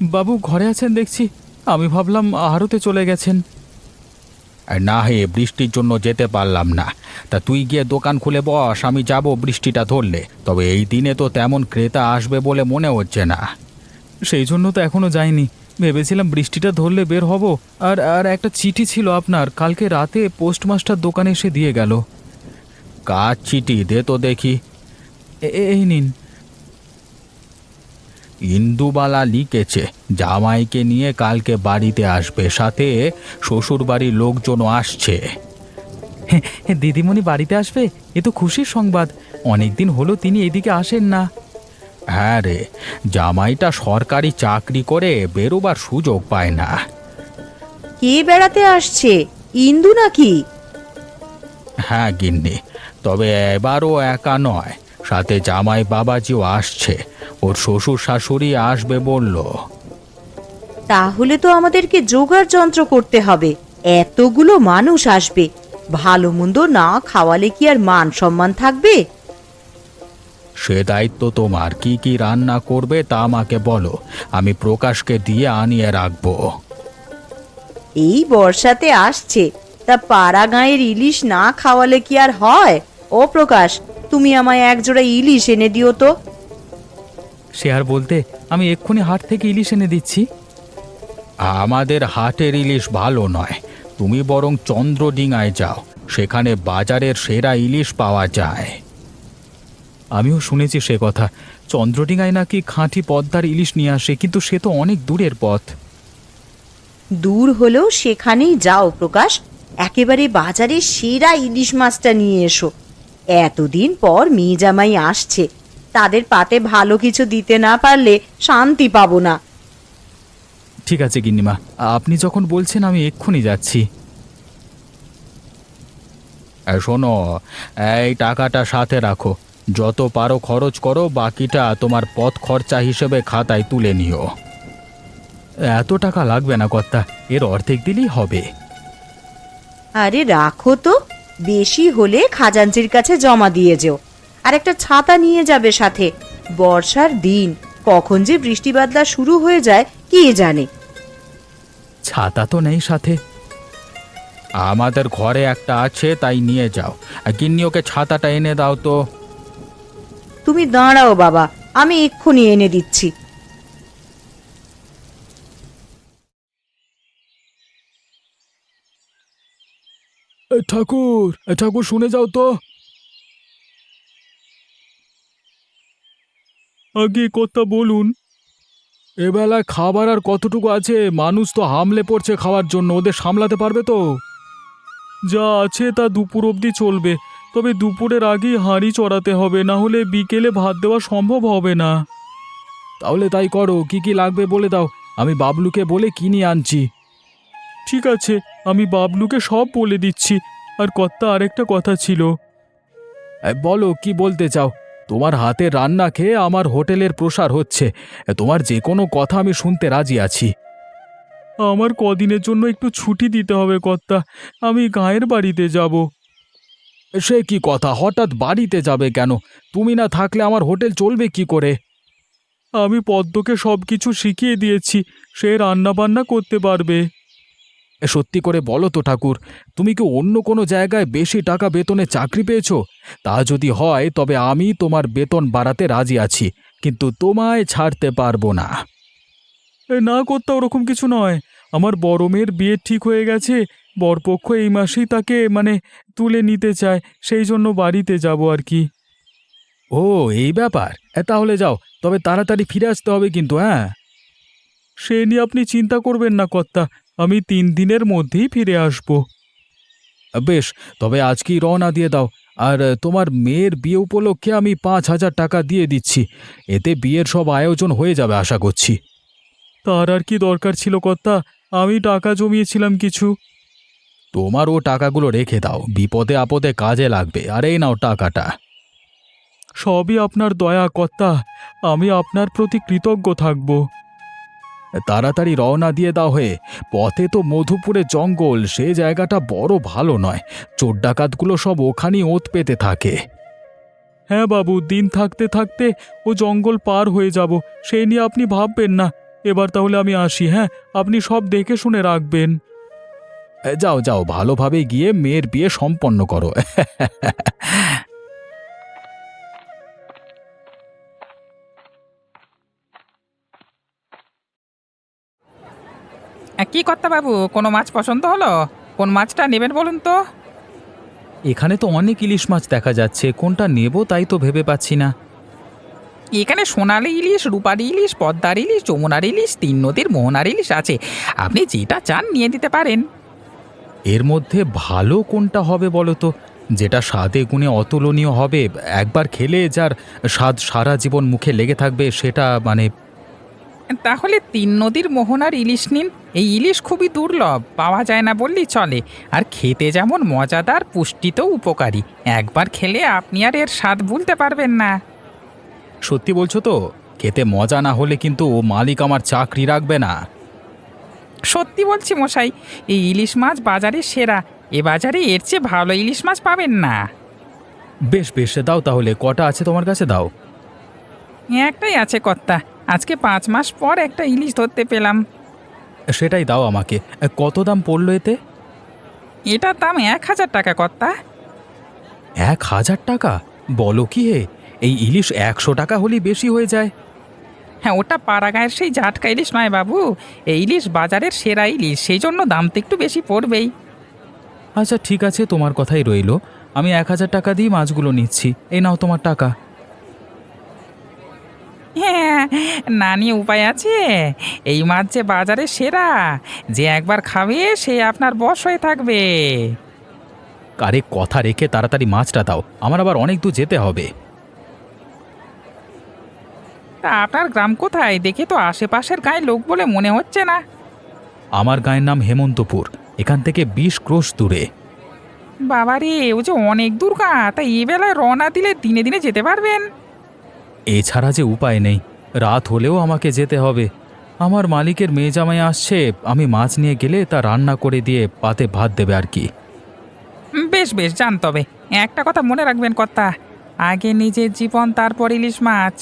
বাবু ঘরে আছেন দেখছি, আমি ভাবলাম আহারতে চলে গেছেন। না হে, বৃষ্টির জন্য যেতে পারলাম না। তা তুই গিয়ে দোকান খুলে বস, আমি যাব বৃষ্টিটা ধরলে। তবে এই দিনে তো তেমন ক্রেতা আসবে বলে মনে হচ্ছে না। সেই জন্য তো এখনো যাইনি, ভেবেছিলাম বৃষ্টিটা ধরলে বের হব। আর আর একটা চিঠি ছিল আপনার, কালকে রাতে পোস্টমাস্টার দোকানে এসে দিয়ে গেল। কার চিঠি? দে তো দেখি। এই নিন। ইন্দুবালা লিখেছে জামাইকে নিয়ে কালকে বাড়িতে আসবে, সাথে শ্বশুর বাড়ির লোকজনও আসছে। দিদিমণি বাড়িতে আসবে? এ তো খুশির সংবাদ, অনেকদিন হলো তিনি এদিকে আসেন না। হ্যাঁ রে, জামাইটা সরকারি চাকরি করে বেরোবার সুযোগ পায় না। কে বেড়াতে আসছে? ইন্দু নাকি? হ্যাঁ গিন্নি, তবে এবারও একা নয়, সাথে জামাই বাবাজিও আসছে। ওর শ্বশুর শাশুড়ি আসবে বলল। তাহলে তো আমাদেরকে জোগাড় যন্ত্র করতে হবে। এতগুলো মানুষ আসবে, ভালো মন্দ না খাওয়ালে কি আর মান সম্মান থাকবে? সে দায়িত্ব তোমার। কি কি রান্না করবে তা আমাকে বলো, আমি প্রকাশকে দিয়ে আনিয়ে রাখবো। এই বর্ষাতে আসছে, তা পাড়া গাঁয়ের ইলিশ না খাওয়ালে কি আর হয়? ও প্রকাশ, তুমি আমায় একজোড়া ইলিশ এনে দিও তো। সে আর বলতে, আমি এক্ষুনি হাট থেকে ইলিশ এনে দিচ্ছি। আমাদের হাটের ইলিশ ভালো নয়, তুমি বরং চন্দ্রডিঙায় যাও, সেখানে বাজারের সেরা ইলিশ পাওয়া যায়। আমিও শুনেছি সে কথা, চন্দ্রডিঙায় নাকি খাঁটি পদ্মার ইলিশ নিয়ে আসে, কিন্তু সে তো অনেক দূরের পথ। দূর হলেও সেখানেই যাও প্রকাশ, একেবারে বাজারে সেরা ইলিশ মাছটা নিয়ে এসো। এতদিন পর মেয়ে জামাই আসছে, তাদের পাতে ভালো কিছু দিতে না পারলে শান্তি পাবো না। ঠিক আছে গিন্নিমা, আপনি যখন বলছেন আমি এক্ষুনি যাচ্ছি। শোনো, এই টাকাটা সাথে রাখো, যত পারো খরচ করো, বাকিটা তোমার পথ খরচা হিসেবে খাতায় তুলে নিও। এত টাকা লাগবে না কর্তা, এর অর্ধেক দিলেই হবে। আরে রাখো তো, বেশি হলে খাজাঞ্চির কাছে জমা দিয়ে যেও। আর একটা ছাতা নিয়ে যাবে সাথে, বর্ষার দিন, কখন যে বৃষ্টি বাদলা শুরু হয়ে যায় কে জানে। ছাতা তো নেই সাথে। আমাদের ঘরে একটা আছে, তাই নিয়ে যাও। গিন্নি, ওকে ছাতাটা এনে দাও তো। তুমি দাঁড়াও বাবা, আমি এক্ষুনি এনে দিচ্ছি। ঠাকুর, ঠাকুর শুনে যাও তো। আগে কর্তা বলুন। এবেলায় খাবার আর কতটুকু আছে? মানুষ তো হামলে পড়ছে খাওয়ার জন্য, ওদের সামলাতে পারবে তো? যা আছে তা দুপুর অবধি চলবে, তবে দুপুরের আগেই হাঁড়ি চড়াতে হবে, না হলে বিকেলে ভাত দেওয়া সম্ভব হবে না। তাহলে তাই করো, কি কি লাগবে বলে দাও, আমি বাবলুকে বলে কিনে আনছি। ঠিক আছে, আমি বাবলুকে সব বলে দিচ্ছি। আর কর্তা, আরেকটা কথা ছিল। বলো, কি বলতে চাও? তোমার হাতের রান্না খেয়ে আমার হোটেলের প্রসার হচ্ছে, তোমার যে কোনো কথা আমি শুনতে রাজি আছি। আমার কদিনের জন্য একটু ছুটি দিতে হবে কর্তা, আমি গাঁয়ের বাড়িতে যাব। সে কি কথা, হঠাৎ বাড়িতে যাবে কেন? তুমি না থাকলে আমার হোটেল চলবে কি করে? আমি পদ্মকে সব কিছু শিখিয়ে দিয়েছি, সে রান্না বান্না করতে পারবে। সত্যি করে বলো তো ঠাকুর, তুমি কি অন্য কোনো জায়গায় বেশি টাকা বেতনে চাকরি পেয়েছো? তা যদি হয় তবে আমি তোমার বেতন বাড়াতে রাজি আছি, কিন্তু তোমায় ছাড়তে পারবো না। না করতে, ওরকম কিছু নয়। আমার বড় মেয়ের বিয়ে ঠিক হয়ে গেছে, বরপক্ষ এই মাসেই তাকে তুলে নিতে চায়, সেই জন্য বাড়িতে যাব আর কি। ও, এই ব্যাপার। তাহলে যাও, তবে তাড়াতাড়ি ফিরে আসতে হবে কিন্তু। হ্যাঁ, সে নিয়ে আপনি চিন্তা করবেন না কর্তা, আমি 3 দিনের মধ্যেই ফিরে আসব। বেশ, তবে আজকেই রওনা দিয়ে দাও। আর তোমার মেয়ের বিয়ে উপলক্ষে আমি 5,000 টাকা দিয়ে দিচ্ছি, এতে বিয়ের সব আয়োজন হয়ে যাবে আশা করছি। তার আর কি দরকার ছিল কর্তা, আমি টাকা জমিয়েছিলাম কিছু। তোমার ও টাকাগুলো রেখে দাও, বিপদে আপদে কাজে লাগবে। আর এই নাও টাকাটা। সবই আপনার দয়া কর্তা, আমি আপনার প্রতি কৃতজ্ঞ থাকব। তাড়াতাড়ি রওনা দিয়ে দাও হয়ে, পথে তো মধুপুরে জঙ্গল, সে জায়গাটা বড় ভালো নয়, চোর ডাকাতগুলো সব ওখানেই ওঁত পেতে থাকে। হ্যাঁ বাবু, দিন থাকতে থাকতে ও জঙ্গল পার হয়ে যাব, সেই নিয়ে আপনি ভাববেন না। এবার তাহলে আমি আসি, হ্যাঁ? আপনি সব দেখে শুনে রাখবেন। যাও যাও, ভালোভাবে গিয়ে মেয়ের বিয়ে সম্পন্ন করো। কি কর্তা বাবু, কোনো মাছ পছন্দ হলো? কোন মাছটা নেবেন বলুন তো? এখানে তো অনেক ইলিশ মাছ দেখা যাচ্ছে, কোনটা নেব তাই তো ভেবে পাচ্ছি না। এখানে সোনালী ইলিশ, রূপালী ইলিশ, পদ্মার ইলিশ, যমুনার ইলিশ, তিন নদীর মোহনার ইলিশ আছে। আপনি যেটা চান নিয়ে দিতে পারেন। এর মধ্যে ভালো কোনটা হবে বলো তো, যেটা স্বাদে গুণে অতুলনীয় হবে, একবার খেলে যার স্বাদ সারা জীবন মুখে লেগে থাকবে, সেটা মানে। তাহলে তিন নদীর মোহনার ইলিশ নিন। এই ইলিশ খুবই দুর্লভ, পাওয়া যায় না বললেই চলে। আর খেতে যেমন মজাদার, পুষ্টিতেও উপকারী। একবার খেলে আপনি আর এর স্বাদ ভুলতে পারবেন না। সত্যি বলছো তো? খেতে মজা না হলে কিন্তু মালিক আমার চাকরি রাখবে না। সত্যি বলছি মশাই, এই ইলিশ মাছ বাজারে সেরা। এ বাজারে এর চেয়ে ভালো ইলিশ মাছ পাবেন না। বেশ বেশ, দাও তাহলে, কটা আছে তোমার কাছে, দাও। একটাই আছে কর্তা, আজকে 5 মাস পর একটা ইলিশ ধরতে পেলাম। সেটাই দাও আমাকে। কত দাম পড়লো এতে? এটার দাম 1000 টাকা কর্তা। 1000 টাকা? বলো কি হে, এই ইলিশ 100 টাকা হলেই বেশি হয়ে যায়। হ্যাঁ, ওটা পাড়াগাঁয়ের সেই জাটকা ইলিশ নয় বাবু। এই ইলিশ বাজারের সেরা ইলিশ, সেই জন্য দাম তো একটু বেশি পড়বেই। আচ্ছা ঠিক আছে, তোমার কথাই রইলো। আমি 1000 টাকা দিয়ে মাছগুলো নিচ্ছি, এই নাও তোমার টাকা। হ্যাঁ, না নিয়ে উপায় আছে? এই মাছ যে বাজারে সেরা, যে একবার খাবে সে আপনার বশ হয়ে থাকবে। আরে কথা রেখে তাড়াতাড়ি মাছটা দাও, আমার আবার অনেক দূর যেতে হবে। তা আপনার গ্রাম কোথায়? দেখে তো আশেপাশের গায়ে লোক বলে মনে হচ্ছে না। আমার গায়ের নাম হেমন্তপুর, এখান থেকে 20 ক্রোশ দূরে। বাবারে, ও যে অনেক দূর গা। তা এই বেলায় রওনা দিলে দিনে দিনে যেতে পারবেন? এছাড়া যে উপায় নেই, রাত হলেও আমাকে যেতে হবে। আমার মালিকের মেয়ে জামাই আসছে, আমি মাছ নিয়ে গেলে তা রান্না করে দিয়ে পাতে ভাত দেবে আর কি। বেশ বেশ, যান তবে। একটা কথা মনে রাখবেন কর্তা, আগে নিজের জীবন, তারপর ইলিশ মাছ।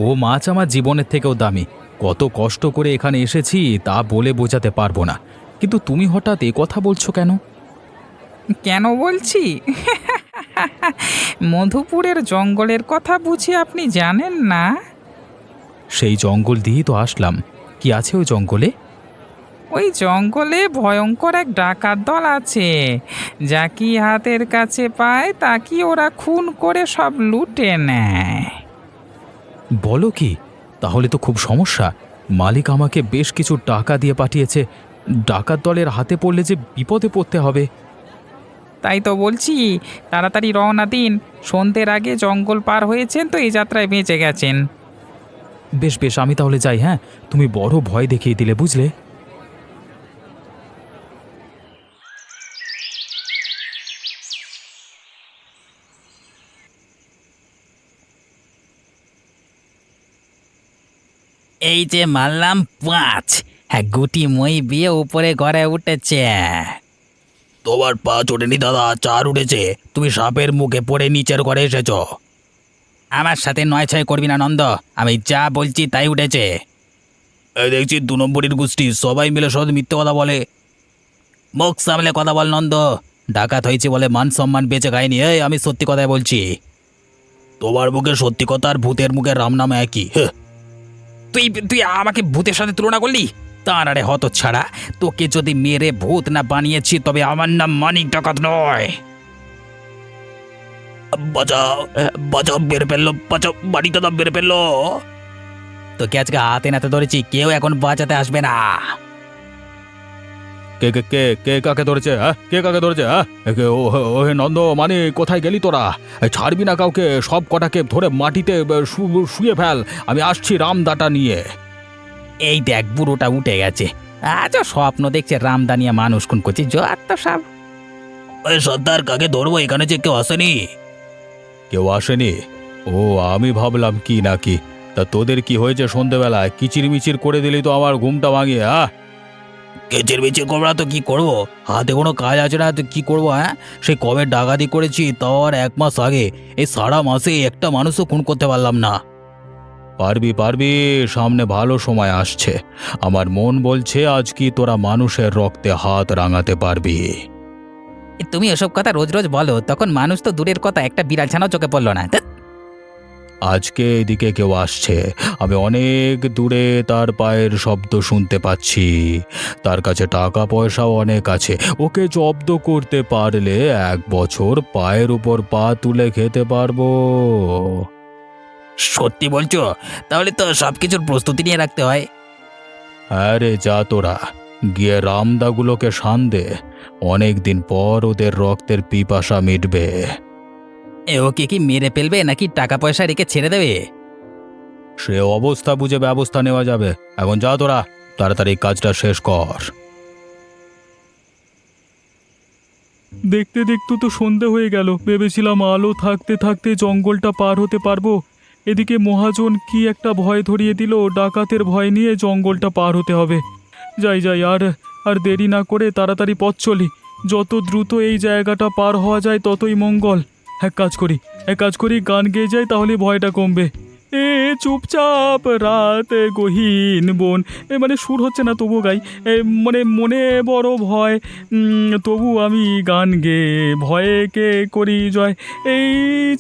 ও মাছ আমার জীবনের থেকেও দামি। কত কষ্ট করে এখানে এসেছি তা বলে বোঝাতে পারবো না। কিন্তু তুমি হঠাৎ এ কথা বলছো কেন? কেন বলছি? মধুপুরের জঙ্গলের কথা বুঝি আপনি জানেন না? সেই জঙ্গল দিয়েই তো আসলাম। কি আছে ওই জঙ্গলে? ওই জঙ্গলে ভয়ঙ্কর এক ডাকাত দল আছে। যা কি হাতের কাছে পায় তা কি ওরা খুন করে সব লুটে নেয়। বলো কি? তাহলে তো খুব সমস্যা। মালিক আমাকে বেশ কিছু টাকা দিয়ে পাঠিয়েছে। ডাকাত দলের হাতে পড়লে যে বিপদে পড়তে হবে। তাই তো বলছি, তাড়াতাড়ি রওনা দিন। সন্ধ্যের আগে জঙ্গল পার হয়েছেন তো এই যাত্রায় বেঁচে গেছেন। বেশ বেশ, আমি তাহলে যাই। হ্যাঁ, তুমি বড় ভয় দেখিয়ে দিলে, বুঝলে? এই যে মারলাম 5। হ্যাঁ, গুটি মই বিয়ে উপরে ঘরে উঠেছে। তোমার পা চোটেনি দাদা, 4 উঠেছে। তুমি সাপের মুখে পড়ে নিচের ঘরে এসেছ। আমার সাথে 9-6 করবি না নন্দ, আমি যা বলছি তাই উঠেছে। এই দেখছি 2 নম্বরের গোষ্ঠী সবাই মিলে শুধু মিথ্যে কথা বলে। মুখ সামলে কথা বল নন্দ। ডাকাত হয়েছে বলে মান সম্মান বেঁচে খায়নি। এই আমি সত্যি কথাই বলছি। তোমার মুখে সত্যি কথা আর ভূতের মুখে রাম নাম একই। তুই তুই আমাকে ভূতের সাথে তুলনা করলি? তার আরে হত ছাড়া, তোকে যদি মেরে ভূত না বানিয়েছি তবে আমার নাম মানিক ডাকাত নয়। বাঁচাও বাঁচাও, বেড়ে ফেললো, বাঁচাও, বাড়িটা দাম বেড়ে ফেললো। তোকে আজকে হাতে নাতে ধরেছি, কেউ এখন বাঁচাতে আসবে না। কে কে কে কে কাকে ধরেছে? কে কাকে ধরেছে? ও হে নন্দ, মানে কোথায় গেলি তোরা? ছাড়বি না কাউকে, সব কটাকে ধরে মাটিতে শুয়ে ফেল। আমি আসছি রামদাটা নিয়ে। এই দেখ, বুড়োটা উঠে গেছে। আজও স্বপ্ন দেখছে রামদানিয়া মানুষ খুন করছে, যত সব। ওই সর্দার, কাকে ধরবো? এখানে যে কেউ আসেনি। কেউ আসেনি? ও, আমি ভাবলাম কি নাকি। তা তোদের কি হয়েছে সন্ধেবেলায়? কিচির মিচির করে দিলি তো আমার ঘুমটা ভাঙিয়ে। কিচির মিচির করবো না তো কি করবো? হাতে কোনো কাজ আছে না তো কি করবো? সেই কবে ডাকাতি করেছি, তাও আর 1 মাস আগে। এই সারা মাসে একটা মানুষও খুন করতে পারলাম না। পারবি পারবি, সামনে ভালো সময় আসছে। আমার মন বলছে আজ কি তোরা মানুষের রক্তে হাত রাঙাতে পারবি। তুমি এসব কথা রোজ রোজ বলো, তখন মানুষ তো দূরের কথা, একটা বিড়াল ছানাও চোখে পড়লো না। ধ্যাৎ। আজকে এদিকে কেউ আসছে, আমি অনেক দূরে তার পায়ের শব্দ শুনতে পাচ্ছি। তার কাছে টাকা পয়সাও অনেক আছে, ওকে জব্দ করতে পারলে 1 বছর পায়ের উপর পা তুলে খেতে পারবো। সত্যি বলছো? তাহলে তো সবকিছুর প্রস্তুতি নিয়ে রাখতে হয়। হ্যাঁ রে, যা তোরা গিয়ে রামদাগুলোকে শান দে, অনেকদিন পর ওদের রক্তের পিপাসা মিটবে। ওকে কি মেরে ফেলবে নাকি টাকা পয়সা রেখে ছেড়ে দেবে? সে অবস্থা বুঝে ব্যবস্থা নেওয়া যাবে। এখন যা তোরা, তাড়াতাড়ি কাজটা শেষ কর। দেখতে দেখতে তো সন্ধে হয়ে গেল। ভেবেছিলাম আলো থাকতে থাকতে জঙ্গলটা পার হতে পারবো। এদিকে মহাজন কি একটা ভয় ধরিয়ে দিল, ডাকাতের ভয় নিয়ে জঙ্গলটা পার হতে হবে। যাই যাই, আর আর দেরি না করে তাড়াতাড়ি পথ চলি। যত দ্রুত এই জায়গাটা পার হওয়া যায় ততই মঙ্গল। এক কাজ করি, গান গেয়ে যাই, তাহলে ভয়টা কমবে। এ চুপচাপ রাত গহীন বন, মানে সুর হচ্ছে না তবু গাই। মানে মনে বড় ভয়, তবু আমি গান গেয়ে ভয়কে করি জয়। এই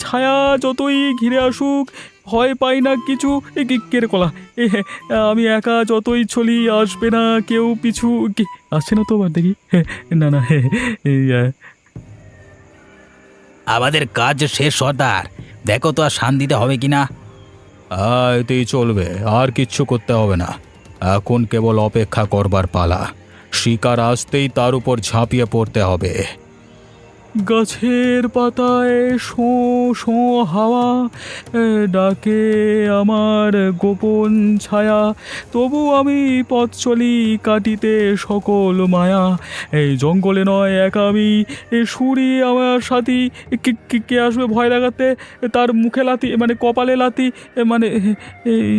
ছায়া যতই ঘিরে আসুক, ভয় পাই না কিছু। কেরে কলা, আমি একা যতই চলি, আসবে না কেউ পিছু। আসছে না তো আবার দেখি, না না, এই আমাদের কাজ শেষ সর্দার, দেখো তো আর শান দিতে হবে কিনা। এতেই চলবে, আর কিচ্ছু করতে হবে না। এখন কেবল অপেক্ষা করবার পালা। শিকার আসতেই তার উপর ঝাঁপিয়ে পড়তে হবে। গাছের পাতায় শো শো হাওয়া ডাকে আমার গোপন ছায়া, তবু আমি পথ চলি কাটিতে সকল মায়া। এই জঙ্গলে নয় একা আমি, সুরি আমার সাথী। কে আসবে ভয় লাগাতে? তার মুখে লাথি, মানে কপালে লাথি, মানে এই